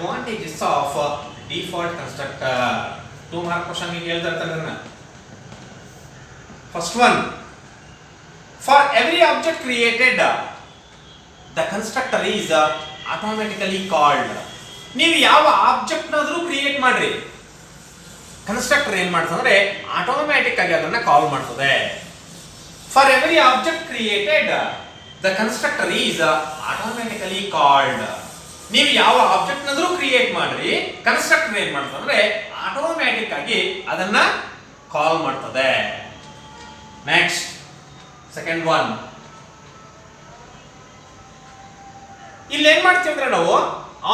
Advantages of default constructor. 2 mark question ಗೆ ಹೇಳ್ತಾ ಇರ್ತಾರೆ ಅದನ್ನ. First one, for every object created the constructor is automatically called. ನೀವು ಯಾವ ಆಬ್ಜೆಕ್ಟ್ ನಾದ್ರೂ ಕ್ರಿಯೇಟ್ ಮಾಡ್ರಿ, ಕನ್ಸ್ಟ್ರಕ್ಟರ್ ಏನ್ ಮಾಡ್ತಂದ್ರೆ ಆಟೋಮ್ಯಾಟಿಕ್ ಆಗಿ ಅದನ್ನ ಕಾಲ್ ಮಾಡ್ತದೆ. For every object created the constructor is automatically called. ನೀವು ಯಾವ ಆಬ್ಜೆಕ್ಟ್ ನಾದ್ರೂ ಕ್ರಿಯೇಟ್ ಮಾಡ್ರಿ, ಕನ್ಸ್ಟ್ರಕ್ಟರ್ ಏನ್ ಮಾಡ್ತಂದ್ರೆ ಆಟೋಮ್ಯಾಟಿಕ್ ಆಗಿ ಅದನ್ನ ಕಾಲ್ ಮಾಡ್ತದೆ. ನೆಕ್ಸ್ಟ್ ಸೆಕೆಂಡ್ ಒನ್, ಇಲ್ಲಿ ಏನ್ ಮಾಡ್ತೀವಿ ಅಂದ್ರೆ ನಾವು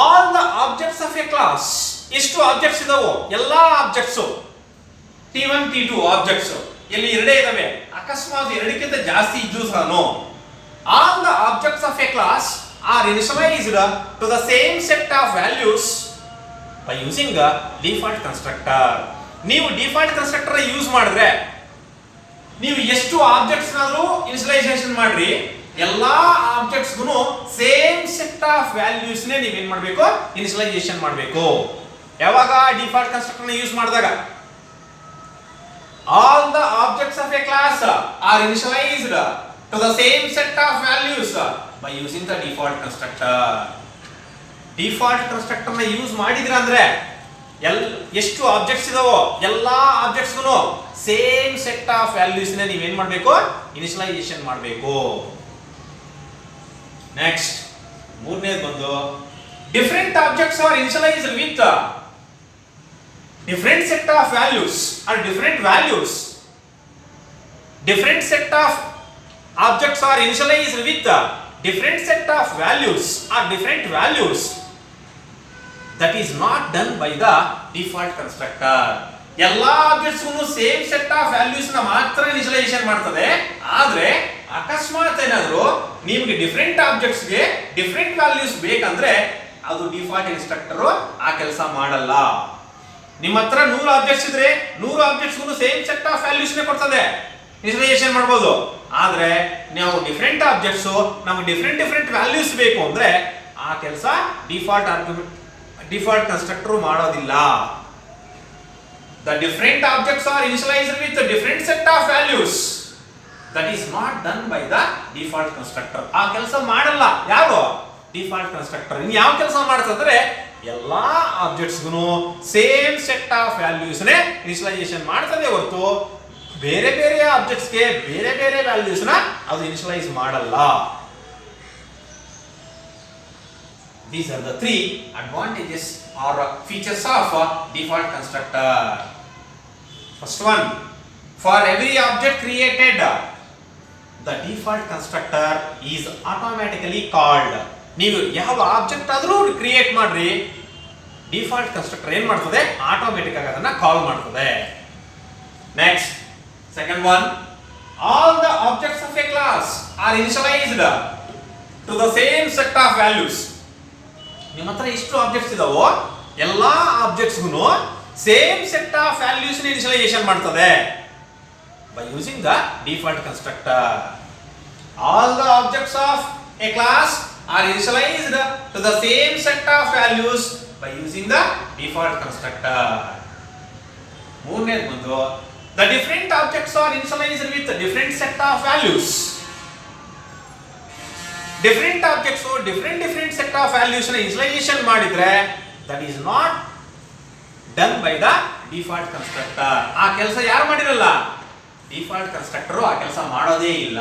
all the objects of a class, ಎಷ್ಟು ಆಬ್ಜೆಕ್ಟ್ಸ್ ಇದಾವೋ ಎಲ್ಲಾ ಆಬ್ಜೆಕ್ಟ್ಸ್ T1 T2 ಆಬ್ಜೆಕ್ಟ್ಸ್ ಇಲ್ಲಿ ಎರಡೇ ಇದಾವೆ, ಅಕಸ್ಮಾತ್ ಎರಡಕ್ಕಿಂತ ಜಾಸ್ತಿ ಇದ್ದು ಸಹ all the objects of a class are initialised to the same set of values by using default constructor. ನೀವು ಡಿಫಾಲ್ಟ್ ಕನ್ಸ್ಟ್ರಕ್ಟರ್ ಯೂಸ್ ಮಾಡಿದ್ರೆ ನೀವು ಎಷ್ಟು ಆಬ್ಜೆಕ್ಟ್ಸ್ ನಾದ್ರೂ ಇನಿಷಿಯಲೈಸೇಷನ್ ಮಾಡ್ರಿ, ಎಲ್ಲಾ ಆಬ್ಜೆಕ್ಟ್ಸ್ ಗೂ ಸೇಮ್ ಸೆಟ್ ಆಫ್ ವ್ಯಾಲ್ಯೂಸ್ ನೇ ನೀವು ಏನ್ ಮಾಡಬೇಕು, ಇನಿಷಿಯಲೈಸೇಷನ್ ಮಾಡಬೇಕು. ಯಾವಾಗ ಡಿಫಾಲ್ಟ್ ಕನ್ಸ್ಟ್ರಕ್ಟರ್ ಯೂಸ್ ಮಾಡಿದಾಗ all the objects of a class are initialised to the same set of values by using the default constructor. Default constructor ನ ಯೂಸ್ ಮಾಡಿದ್ರ ಅಂದ್ರೆ ಎಷ್ಟು ಆಬ್ಜೆಕ್ಟ್ಸ್ ಇದಾವೋ ಎಲ್ಲಾ ಆಬ್ಜೆಕ್ಟ್ಸ್ ಗೂ ಸೇಮ್ ಸೆಟ್ ಆಫ್ ವ್ಯಾಲ್ಯೂಸ್ ನೇ ನೀವು ಏನ್ ಮಾಡಬೇಕು, ಇನಿಷಿಯಲೈಸೇಷನ್ ಮಾಡಬೇಕು. ನೆಕ್ಸ್ಟ್ ಮೂರನೇದು ಬಂದು different objects are initialised with different set of values or different values. Different set of objects are initialized with different set of values or different values. That is not done by the default constructor. ಎಲ್ಲಾ objects ಗೂ same set of values ನ ಮಾತ್ರ initialisation ಮಾಡ್ತದೆ. ಆದ್ರೆ ಅಕಸ್ಮಾತ್ ಏನಾದರೂ ನಿಮಗೆ different objects ಗೆ ಡಿಫರೆಂಟ್ ವ್ಯಾಲ್ಯೂಸ್ ಬೇಕಂದ್ರೆ ಅದು ಡಿಫಾಲ್ಟ್ ಇನ್ಸ್ಟ್ರಕ್ಟರ್ ಆ ಕೆಲಸ ಮಾಡಲ್ಲ. ನಿಮ್ಮ ಹತ್ರ 100 ಆಬ್ಜೆಕ್ಟ್ಸ್ ಇದ್ರೆ 100 ಆಬ್ಜೆಕ್ಟ್ಸ್ ಗೂ ಸೇಮ್ ಸೆಟ್ ಆಫ್ ವ್ಯಾಲ್ಯೂಸ್ ನೇ ಕೊಡ್ತದೆ, ಇನಿಷಿಯಲೈಸೇಷನ್ ಮಾಡಬಹುದು. ಆದ್ರೆ ನಾವು ಡಿಫರೆಂಟ್ ಆಬ್ಜೆಕ್ಟ್ಸ್ ನಮಗೆ ಡಿಫರೆಂಟ್ ವ್ಯಾಲ್ಯೂಸ್ ಬೇಕು ಅಂದ್ರೆ ಆ ಕೆಲಸ ಡಿಫಾಲ್ಟ್ ಕನ್ಸ್ಟ್ರಕ್ಟರ್ ಮಾಡೋದಿಲ್ಲ. The different objects are initialized with a different set of values. That is not done by the default constructor. ಆ ಕೆಲಸ ಮಾಡಲ್ಲ ಯಾರು, ಡಿಫಾಲ್ಟ್ ಕನ್ಸ್ಟ್ರಕ್ಟರ್. ಇನ್ನು ಯಾವ ಕೆಲಸ ಮಾಡ್ತಂದ್ರೆ ಎಲ್ಲಾ ಆಬ್ಜೆಕ್ಟ್ಸ್ ಗೂ ಸೇಮ್ ಸೆಟ್ ಆಫ್ ವ್ಯಾಲ್ಯೂಸ್ ನೇ ಇನಿಷಿಯಲೈಸೇಷನ್ ಮಾಡ್ತದೆ ಹೊರತು ಬೇರೆ ಬೇರೆ ಆಬ್ಜೆಕ್ಟ್ಸ್ ಗೆ ಬೇರೆ ಬೇರೆ ವ್ಯಾಲ್ಯೂಸ್ ನ ಅದು ಇನಿಷಿಯಲೈಸ್ ಮಾಡಲ್ಲ. These are the 3 advantages or features of default constructor. First one, for every object created the default constructor is automatically called. ನೀವು ಯಾವ ಆಬ್ಜೆಕ್ಟ್ ಆದ್ರೂ ಕ್ರಿಯೇಟ್ ಮಾಡ್ರಿ, ಡಿಫಾಲ್ಟ್ ಕನ್ಸ್ಟ್ರಕ್ಟರ್ ಏನ್ ಮಾಡ್ತದೆ, ಆಟೋಮೆಟಿಕ್ ಆಗಿ ಅದನ್ನ ಕಾಲ್ ಮಾಡ್ತದೆ. Next second one, all the objects of a class are initialised to the same set of values. ನಿಮ್ಮ ಹತ್ರ ಎಷ್ಟು ಆಬ್ಜೆಕ್ಟ್ಸ್ ಇದಾವೋ ಎಲ್ಲಾ ಆಬ್ಜೆಕ್ಟ್ಸ್ ಗೂ ಸೇಮ್ ಸೆಟ್ ಆಫ್ ವ್ಯಾಲ್ಯೂಸ್ ನ ಇನಿಷಿಯಲೈಸೇಷನ್ ಮಾಡ್ತದೆ by using the default constructor. All the objects of a class are initialized to the same set of values by using the default constructor. ಮೂರನೇದು ಬಂದು the different objects are initialized with a different set of values. Different objects different set of values ನ initialisation ಮಾಡಿದ್ರೆ that is not done by the default constructor. ಆ ಕೆಲಸ ಯಾರು ಮಾಡಿರಲ್ಲ, default constructor ಆ ಕೆಲಸ ಮಾಡೋದೇ ಇಲ್ಲ.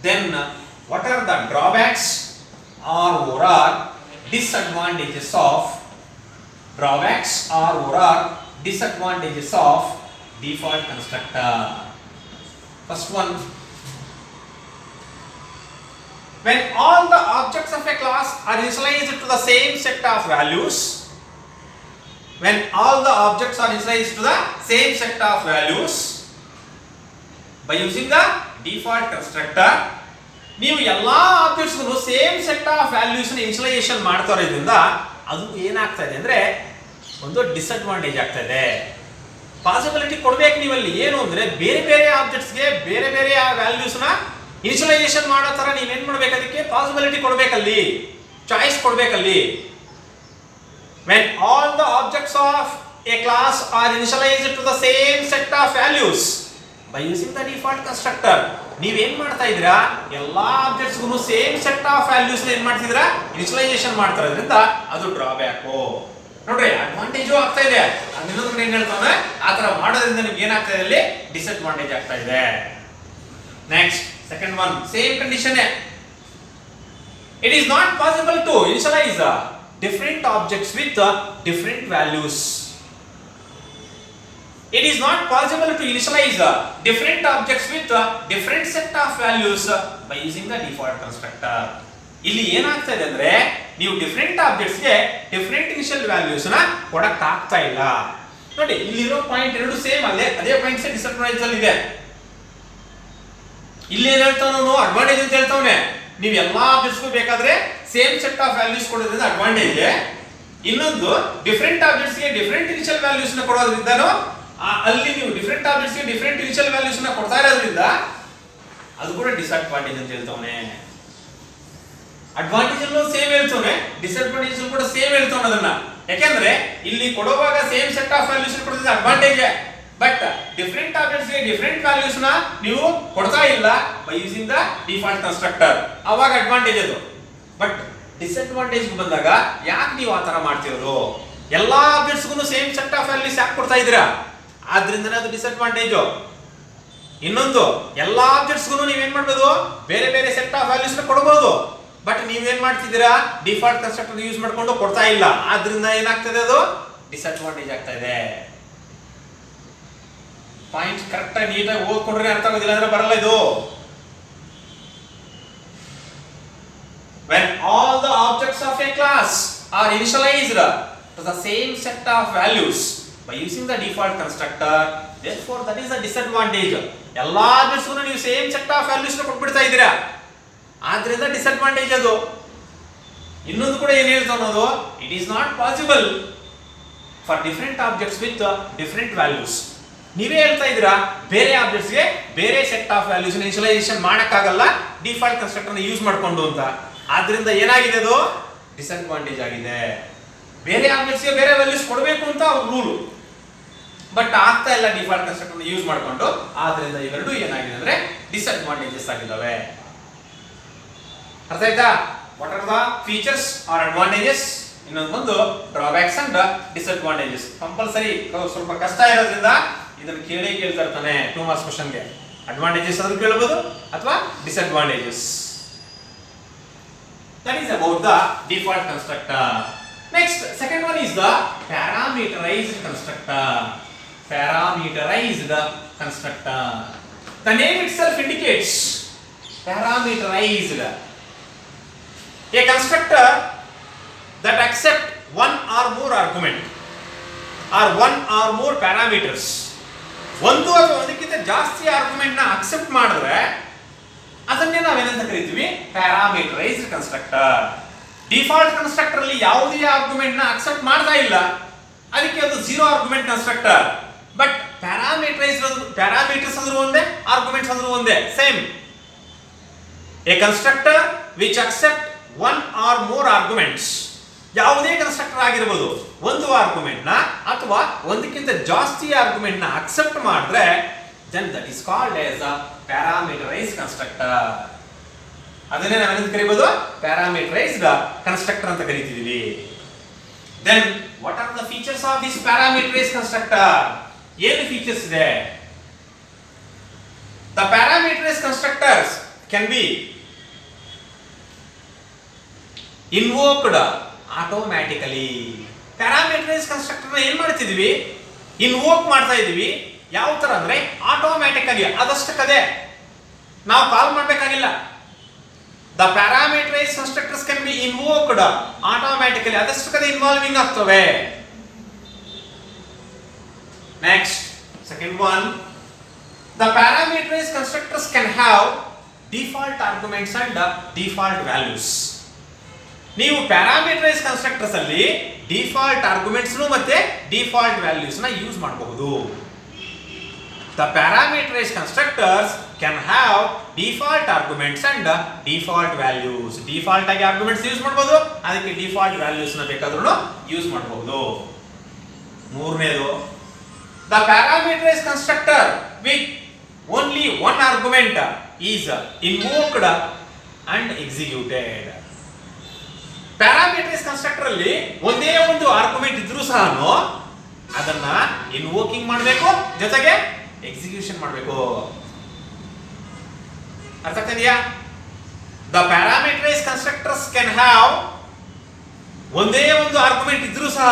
Then what are the drawbacks or disadvantages of default constructor? First one, when all the objects of a class are initialized to the same set of values, by using the default constructor, ನೀವು ಎಲ್ಲಾ objects ಗೂ same set of values ನ initialisation ಮಾಡ್ತಾ ಇರೋದ್ರಿಂದ ಅದು ಏನಾಗ್ತಾ ಇದೆ ಅಂದ್ರೆ ಒಂದು ಡಿಸ್ಅಡ್ವಾಂಟೇಜ್ ಆಗ್ತಾ ಇದೆ. ಪಾಸಿಬಿಲಿಟಿ ಕೊಡ್ಬೇಕು ನೀವಲ್ಲಿ ಏನು ಅಂದ್ರೆ ಬೇರೆ ಬೇರೆ ಆಬ್ಜೆಕ್ಟ್ಸ್ ಗೆ ಬೇರೆ ಬೇರೆ ವ್ಯಾಲ್ಯೂಸ್ ನ ಇನಿಷಿಯಲೈಸೇಷನ್ ಮಾಡೋ ತರ ನೀವೇನ್ ಮಾಡ್ಬೇಕು, ಅದಕ್ಕೆ ಪಾಸಿಬಿಲಿಟಿ ಕೊಡ್ಬೇಕಲ್ಲಿ, ಚಾಯ್ಸ್ ಕೊಡ್ಬೇಕಲ್ಲಿ. when all the objects of a class are initialized to the same set of values by using the default constructor. ನೀವೇನ್ ಮಾಡ್ತಾ ಇದ್ದೀರಾ, ಎಲ್ಲಾ ಆಬ್ಜೆಕ್ಟ್ಸ್ ಗೂ ಸೇಮ್ ಸೆಟ್ ಆಫ್ ವ್ಯಾಲ್ಯೂಸ್ ಏನ್ ಮಾಡ್ತಿದ್ದೀರಾ, ಇನಿಷಿಯಲೈಸೇಷನ್ ಮಾಡ್ತಾ ಇದ್ರಿಂದ ಅದು ಡ್ರಾಬ್ಯಾಕ್. ನೋಡ್ರಿ ಅಡ್ವಾಂಟೇಜ್ ಆಗ್ತಾ ಇದೆ. ಇನ್ನೊಂದು ಏನ್ ಹೇಳ್ತಾನೆ, ಆ ತರ ಮಾಡೋದ್ರಿಂದ ನಿಮ್ಗೆ ಏನಾಗ್ತಾ ಇದೆ, ಅಲ್ಲಿ ಡಿಸ್ಅಡ್ವಾಂಟೇಜ್ ಆಗ್ತಾ ಇದೆ. Next second one, same condition. It is not possible to initialize different objects with different values. It is not possible to initialize different objects with different set of values by using the default constructor. ಇಲ್ಲಿ ಏನಾಗ್ತಾ ಇದೆ ಅಂದ್ರೆ, ನೀವು different objects ಗೆ different initial values ನ ಕೊಡಕ್ ಆಗ್ತಾ ಇಲ್ಲ. ನೋಡಿ ಇಲ್ಲಿರೋ ಪಾಯಿಂಟ್ ಎರಡು ಸೇಮ್ ಅದೇ ಪಾಯಿಂಟ್ಸ್ ಡಿಸ್ಅಡ್ವಾಂಟೇಜ್ ಅಲ್ಲಿ ಇದೆ. ಇಲ್ಲಿ ಏನ್ ಹೇಳ್ತಾವನು, ಅಡ್ವಾಂಟೇಜ್ ಅಂತ ಹೇಳ್ತಾವನೆ. ನೀವು ಎಲ್ಲಾ ಆಬ್ಜೆಕ್ಟ್ಸ್ಗೂ ಬೇಕಾದ್ರೆ ಸೇಮ್ ಸೆಟ್ ಆಫ್ ವ್ಯಾಲ್ಯೂಸ್ ಕೊಡೋದ್ರಿಂದ ಅಡ್ವಾಂಟೇಜ್. ಇನ್ನೊಂದು ಡಿಫರೆಂಟ್ ಆಬ್ಜೆಕ್ಟ್ಸ್ ಗೆ ಡಿಫರೆಂಟ್ ಇನಿಷಿಯಲ್ ವ್ಯಾಲ್ಯೂಸ್ ನ ಕೊಡೋದ್ರಿಂದನೂ ಅಲ್ಲಿ ನೀವು ಡಿಫರೆಂಟ್ ಆಬ್ಜೆಕ್ಟ್ಸ್ ಗೆ ಡಿಫರೆಂಟ್ ಇನಿಷಿಯಲ್ ವ್ಯಾಲ್ಯೂಸ್ ನ ಕೊಡ್ತಾ ಇರೋದ್ರಿಂದ ಅದು ಕೂಡ ಡಿಸ್ಅಡ್ವಾಂಟೇಜ್ ಅಂತ ಹೇಳ್ತಾವನೆ. ಅಡ್ವಾಂಟೇಜ್ ಅಲ್ಲೂ ಸೇಮ್ ಹೇಳ್ತಾವನೆ, ಡಿಸ್ಅಡ್ವಾಂಟೇಜ್ ಕೂಡ ಸೇಮ್ ಹೇಳ್ತಾವನೆ ಅದನ್ನ. ಯಾಕೆಂದ್ರೆ ಇಲ್ಲಿ ಕೊಡುವಾಗ ಸೇಮ್ ಸೆಟ್ ಆಫ್ ವ್ಯಾಲ್ಯೂಸ್ ಕೊಡೋದ್ರಿಂದ ಅಡ್ವಾಂಟೇಜ್, ಬಟ್ ಡಿಫರೆಂಟ್ ಆಬ್ಜೆಕ್ಟ್ಸ್ ಗೆ ಡಿಫರೆಂಟ್ ವ್ಯಾಲ್ಯೂಸ್ ನ ನೀವು ಕೊಡ್ತಾ ಇಲ್ಲ by using the default constructor. ಅವಾಗ ಅಡ್ವಾಂಟೇಜ್ ಅದು. ಬಟ್ ಡಿಸ್ಅಡ್ವಾಂಟೇಜ್ ಬಂದಾಗ ಯಾಕೆ ನೀವು ಆ ತರ ಮಾಡ್ತಿರೋದು, ಎಲ್ಲಾ ಆಬ್ಜೆಕ್ಟ್ಸ್ ಗೂ ಸೇಮ್ ಸೆಟ್ ಆಫ್ ವ್ಯಾಲ್ಯೂಸ್ ಯಾಕೆ ಕೊಡ್ತಾ ಇದ್ದೀರಾ, ಆದ್ರಿಂದನೇ ಅದು ಡಿಸ್ಅಡ್ವಾಂಟೇಜ್. ಇನ್ನೊಂದು, ಎಲ್ಲಾ ಆಬ್ಜೆಕ್ಟ್ಸ್ ಗೂ ನೀವೇನ್ ಮಾಡಬಹುದು, ಬೇರೆ ಬೇರೆ ಸೆಟ್ ಆಫ್ ವ್ಯಾಲ್ಯೂಸ್ ನ ಕೊಡಬಹುದು. ಬಟ್ ನೀವೇನ್ ಮಾಡ್ತಿದ್ದೀರಾ, ಡಿಫಾಲ್ಟ್ ಕನ್ಸ್ಟ್ರಕ್ಟರ್ ಯೂಸ್ ಮಾಡ್ಕೊಂಡು ಕೊಡ್ತಾ ಇಲ್ಲ. ಆದ್ರಿಂದ ಏನಾಗ್ತದೆ, ಅದು ಡಿಸ್ಅಡ್ವಾಂಟೇಜ್ ಆಗ್ತಾ ಇದೆ. ಪಾಯಿಂಟ್ ಕರೆಕ್ಟ್ ಆಗಿ ನೀಟಾಗಿ ಓದ್ಕೊಂಡ್ರೆ ಅರ್ಥ ಆಗೋದಿಲ್ಲ ಅಂದ್ರೆ ಬರಲ್ಲ ಇದು. When all the objects of a class are initialized to the same set of values by using the default constructor, therefore that is a disadvantage. ಎಲ್ಲಾ ಆಬ್ಜೆಕ್ಟ್ಸ್ ಗೂ ನೀವು ಸೇಮ್ ಸೆಟ್ ಆಫ್ ವ್ಯಾಲ್ಯೂಸ್ ನ ಕೊಟ್ಬಿಡ್ತಾ ಇದ್ದೀರಾ, ಆದ್ರಿಂದ ಡಿಸ್ಅಡ್ವಾಂಟೇಜ್ ಅದು. ಇನ್ನೊಂದು ಕೂಡ ಏನ್ ಹೇಳ್ತಾ ಅನ್ನೋದು, it is not possible for different objects with different values. ನೀವೇ ಹೇಳ್ತಾ ಇದ್ದೀರಾ ಬೇರೆ ಆಬ್ಜೆಕ್ಟ್ಸ್ ಗೆ ಬೇರೆ ಸೆಟ್ ಆಫ್ ವ್ಯಾಲ್ಯೂಸ್ ಇನಿಷಿಯಲೈಸೇಷನ್ ಮಾಡಕ್ಕಾಗಲ್ಲ ಡಿಫಾಲ್ಟ್ ಕನ್ಸ್ಟ್ರಕ್ಟರ್ ಯೂಸ್ ಮಾಡ್ಕೊಂಡು ಅಂತ. ಆದ್ರಿಂದ ಏನಾಗಿದೆ, ಅದು ಡಿಸ್ಅಡ್ವಾಂಟೇಜ್ ಆಗಿದೆ. ಬೇರೆ ಆಬ್ಜೆಕ್ಟ್ಸ್ ಗೆ ಬೇರೆ ವ್ಯಾಲ್ಯೂಸ್ ಕೊಡಬೇಕು ಅಂತ ಅವ್ರ ರೂಲ್, ಬಟ್ ಆಗ್ತಾ ಇಲ್ಲ ಡಿಫಾಲ್ಟ್ ಕನ್ಸ್ಟ್ರಕ್ಟರ್ ಯೂಸ್ ಮಾಡ್ಕೊಂಡು. ಆದ್ರಿಂದ ಇವೆರಡು ಏನಾಗಿದೆ ಅಂದ್ರೆ ಡಿಸ್ಅಡ್ವಾಂಟೇಜಸ್ ಆಗಿದ್ದಾವೆ. ಅರ್ಥ ಆಯ್ತಾ? What are the features are advantages, ಇನ್ನೊಂದು ಡ್ರಾಬ್ಯಾಕ್ಸ್ ಅಂಡ್ ಡಿಸ್ಅಡ್ವಾಂಟೇಜಸ್. ಕಂಪಲ್ಸರಿ ಸ್ವಲ್ಪ ಕಷ್ಟ ಇರೋದ್ರಿಂದ ಇದನ್ನು ಕೇಳ್ತಾ ಇರ್ತಾನೆ 2 ಮಾರ್ಕ್ಸ್ ಕ್ವಶನ್ ಗೆ. ಅಡ್ವಾಂಟೇಜಸ್ ಆದ್ರೂ ಕೇಳಬಹುದು ಅಥವಾ disadvantages. That is about the default constructor. Next, second one is the parameterized constructor. Parameterized constructor. The name itself indicates parameterized. A constructor that accept one or more argument or one or more parameters. ಒಂದು ಅಥವಾ ಒಂದಕ್ಕಿಂತ ಜಾಸ್ತಿ argument ನ accept ಮಾಡಿದ್ರೆ ಅದನ್ನೇ ನಾವೇನಂತ ಕರಿತೀವಿ, parameterised constructor. Default constructor ಅಲ್ಲಿ ಯಾವುದೇ ಆರ್ಗ್ಯುಮೆಂಟ್ ನ ಅಕ್ಸೆಪ್ಟ್ ಮಾಡ್ತಾ ಇಲ್ಲ, ಅದಕ್ಕೆ ಅದು zero argument constructor. But parameters ಅಂದ್ರೂ ಒಂದೇ, ಆರ್ಗ್ಯುಮೆಂಟ್ಸ್ ಅಂದ್ರೂ ಒಂದೇ, same. A constructor which accept one or more arguments, ಯಾವುದೇ ಕನ್ಸ್ಟ್ರಕ್ಟರ್ ಆಗಿರಬಹುದು, ಒಂದು ಆರ್ಗ್ಯುಮೆಂಟ್ ನ ಅಥವಾ ಒಂದಕ್ಕಿಂತ ಜಾಸ್ತಿ ಆರ್ಗ್ಯುಮೆಂಟ್ ನ ಅಕ್ಸೆಪ್ಟ್ ಮಾಡಿದ್ರೆ then that is called as a parameterized constructor. ಅದನ್ನೇ ನಾವು ಏನಂತ ಕರೀಬಹುದು, ಪ್ಯಾರಾಮೀಟರೈಸ್ಡ್ ಕನ್ಸ್ಟ್ರಕ್ಟರ್ ಅಂತ ಕರೀತೀವಿ. then what are the features of this parameterized constructor? ಏನು ಫೀಚರ್ಸ್ ಇದೆ? the parameterized constructors can be invoked automatically. Parameterised constructor ಏನ್ ಮಾಡ್ತಿದೀವಿ, ಇನ್ವೋಕ್ ಮಾಡ್ತಾ ಇದೀವಿ. ಯಾವ ತರ ಅಂದ್ರೆ ಆಟೋಮ್ಯಾಟಿಕ್ ಆಗಿ, ಅದಷ್ಟಕ್ಕದೇ ನಾವು ಕಾಲ್ ಮಾಡಬೇಕಾಗಿಲ್ಲ. The parameterised constructors can be invoked automatically, ಅದಷ್ಟಕ್ಕದೇ ಇನ್ವಾಲ್ವಿಂಗ್ ಆಗ್ತವೆ. Next second one, the parameterised constructors can have default arguments and default values. ನೀವು ಪ್ಯಾರಾಮೀಟರೈಸ್ಡ್ ಕನ್ಸ್ಟ್ರಕ್ಟರ್ಸ್ ಅಲ್ಲಿ ಡಿಫಾಲ್ಟ್ ಆರ್ಗ್ಯುಮೆಂಟ್ಸ್ ಮತ್ತೆ ಡಿಫಾಲ್ಟ್ ವ್ಯಾಲ್ಯೂಸ್ ನ ಯೂಸ್ ಮಾಡಬಹುದು. The parameterized constructors can have default arguments and default values. Default ಆಗಿ arguments use ಮಾಡಬಹುದು, ಅದಕ್ಕೆ default values ನ ಬೇಕಾದ್ರೂ ಯೂಸ್ ಮಾಡಬಹುದು. ಮೂರನೇದು, the parameterise constructor with only one argument is invoked and executed. ಪ್ಯಾರಾಮೀಟರೈಸ್ constructor ಅಲ್ಲಿ ಒಂದೇ ಒಂದು ಆರ್ಗ್ಯುಮೆಂಟ್ ಇದ್ರೂ ಸಹ ಅದನ್ನ ಇನ್ವೋಕಿಂಗ್ ಮಾಡಬೇಕು, ಜೊತೆಗೆ ಎಕ್ಸಿಕ್ಯೂಷನ್ ಮಾಡಬೇಕು. ಅರ್ಥ ಆಗ್ತಿದೆಯಾ? ದ ಪ್ಯಾರಾಮೀಟರೈಸ್ ಕನ್ಸ್ಟ್ರಕ್ಟರ್ಸ್ ಕ್ಯಾನ್ ಹ್ಯಾವ್, ಒಂದೇ ಒಂದು ಆರ್ಗ್ಯುಮೆಂಟ್ ಇದ್ರೂ ಸಹ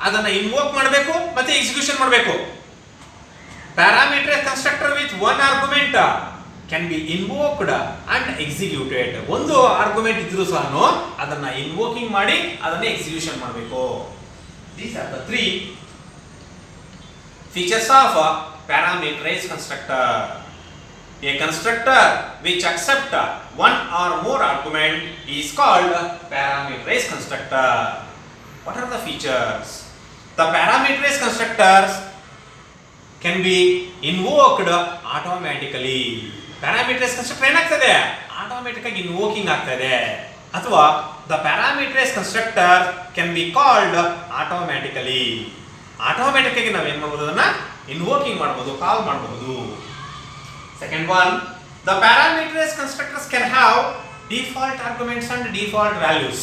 ಅದನ್ನ ಇನ್ವೋಕ್ ಮಾಡಬೇಕು ಮತ್ತೆ ಎಕ್ಸಿಕ್ಯೂಷನ್ ಮಾಡಬೇಕು. Parameterise constructor with one argument can be invoked and executed. ಒಂದು ಆರ್ಗ್ಯುಮೆಂಟ್ ಇದ್ರೂ ಸಹ ಅದನ್ನ ಇನ್ವೋಕಿಂಗ್ ಮಾಡಿ ಅದನ್ನ ಎಕ್ಸಿಕ್ಯೂಷನ್ ಮಾಡಬೇಕು. These are the three features of a parameterized constructor. A constructor which accepts one or more argument is called parameterized constructor. What are the features? The parameterized constructors can be invoked automatically. Parameterized constructor ಏನಾಗ್ತದೆ? Automatic ಆಗಿ ಇನ್ವೋಕಿಂಗ್ ಆಗ್ತದೆ. ಅಥವಾ the parameterized constructor can be called automatically. Automatic ಆಗಿ ನಾವು ಏನು ಮಾಡಬಹುದು, ಅದನ್ನ ಇನ್ವೋಕಿಂಗ್ ಮಾಡಬಹುದು, ಕಾಲ್ ಮಾಡಬಹುದು. Second one, the parameterized constructors can have default arguments and default values.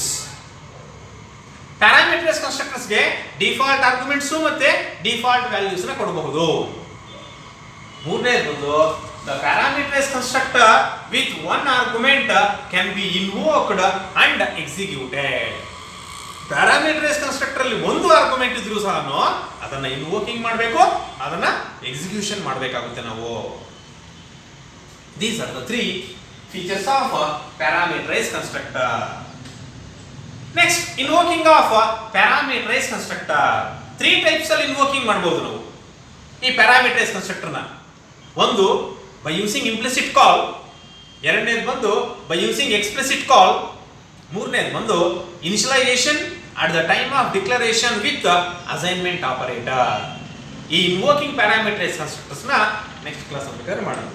Parameterized constructors ಗೆ default arguments ಮತ್ತೆ default values ನ ಕೊಡಬಹುದು. ಮೂರನೇದು, the parameterized constructor with one argument can be invoked and executed. Parameterise constructor ಅಲ್ಲಿ ಒಂದು argument ಇದ್ರೂ ಸಹ ಅದನ್ನ ಇನ್ವೋಕಿಂಗ್ ಮಾಡಬೇಕು, ಅದನ್ನ ಎಕ್ಸಿಕ್ಯೂಷನ್ ಮಾಡಬೇಕಾಗುತ್ತೆ ನಾವು. These are the three features of a parameterized constructor. Next, invoking of a parameterized constructor. Three types ಅಲ್ಲಿ ಇನ್ವೋಕಿಂಗ್ ಮಾಡಬಹುದು ನಾವು ಈ ಪ್ಯಾರಾಮೀಟರೈಸ್ ಕನ್ಸ್ಟ್ರಕ್ಟರ್ ನ. ಒಂದು by using implicit call, ಎರಡನೇದು ಬಂದು by using explicit call, ಮೂರನೇದು ಬಂದು initialisation at the time of declaration with the assignment operator. ಈ ಇನ್ವೋಕಿಂಗ್ ಪ್ಯಾರಾಮೀಟರೈಸ್ ಕನ್ಸ್ಟ್ರಕ್ಟರ್ಸ್ ನ ನೆಕ್ಸ್ಟ್ ಕ್ಲಾಸ್ ಅಲ್ಲಿ ಮಾಡೋಣ.